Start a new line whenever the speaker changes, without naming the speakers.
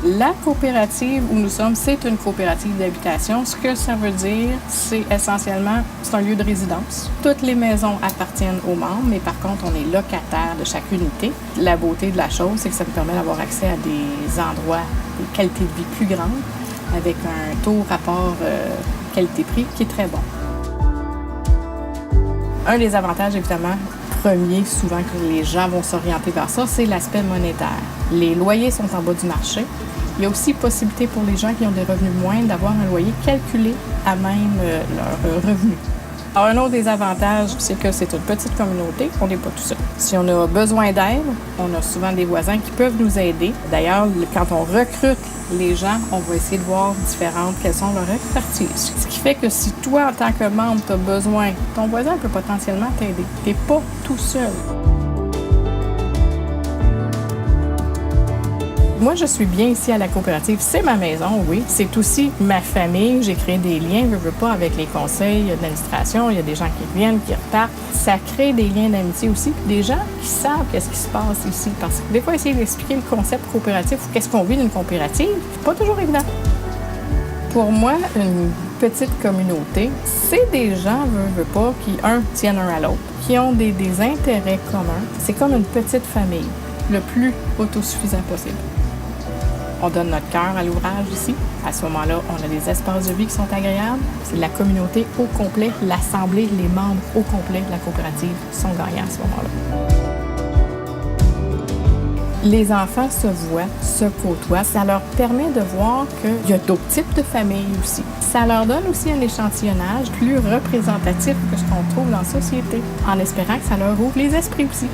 La coopérative où nous sommes, c'est une coopérative d'habitation. Ce que ça veut dire, c'est essentiellement, c'est un lieu de résidence. Toutes les maisons appartiennent aux membres, mais par contre, on est locataire de chaque unité. La beauté de la chose, c'est que ça nous permet d'avoir accès à des endroits, des qualités de vie plus grandes, avec un taux rapport qualité-prix qui est très bon. Un des avantages, évidemment, premier, souvent que les gens vont s'orienter vers ça, c'est l'aspect monétaire. Les loyers sont en bas du marché. Il y a aussi possibilité pour les gens qui ont des revenus moindres d'avoir un loyer calculé à même leur revenu. Alors, un autre des avantages, c'est que c'est une petite communauté, on n'est pas tout seul. Si on a besoin d'aide, on a souvent des voisins qui peuvent nous aider. D'ailleurs, quand on recrute les gens, on va essayer de voir quelles sont leurs expertises. Ce qui fait que si toi, en tant que membre, tu as besoin, ton voisin peut potentiellement t'aider. Tu n'es pas tout seul. Moi, je suis bien ici à la coopérative. C'est ma maison, oui. C'est aussi ma famille. J'ai créé des liens, je veux pas, avec les conseils d'administration. Il y a des gens qui viennent, qui repartent. Ça crée des liens d'amitié aussi. Des gens qui savent qu'est-ce qui se passe ici. Parce que des fois, essayer d'expliquer le concept coopératif ou qu'est-ce qu'on vit d'une coopérative, c'est pas toujours évident. Pour moi, une petite communauté, c'est des gens, veut pas, qui, tiennent un à l'autre, qui ont des intérêts communs. C'est comme une petite famille, le plus autosuffisant possible. On donne notre cœur à l'ouvrage ici. À ce moment-là, on a des espaces de vie qui sont agréables. C'est la communauté au complet, l'assemblée, les membres au complet de la coopérative sont gagnants à ce moment-là. Les enfants se voient, se côtoient. Ça leur permet de voir qu'il y a d'autres types de familles aussi. Ça leur donne aussi un échantillonnage plus représentatif que ce qu'on trouve dans la société, en espérant que ça leur ouvre les esprits aussi.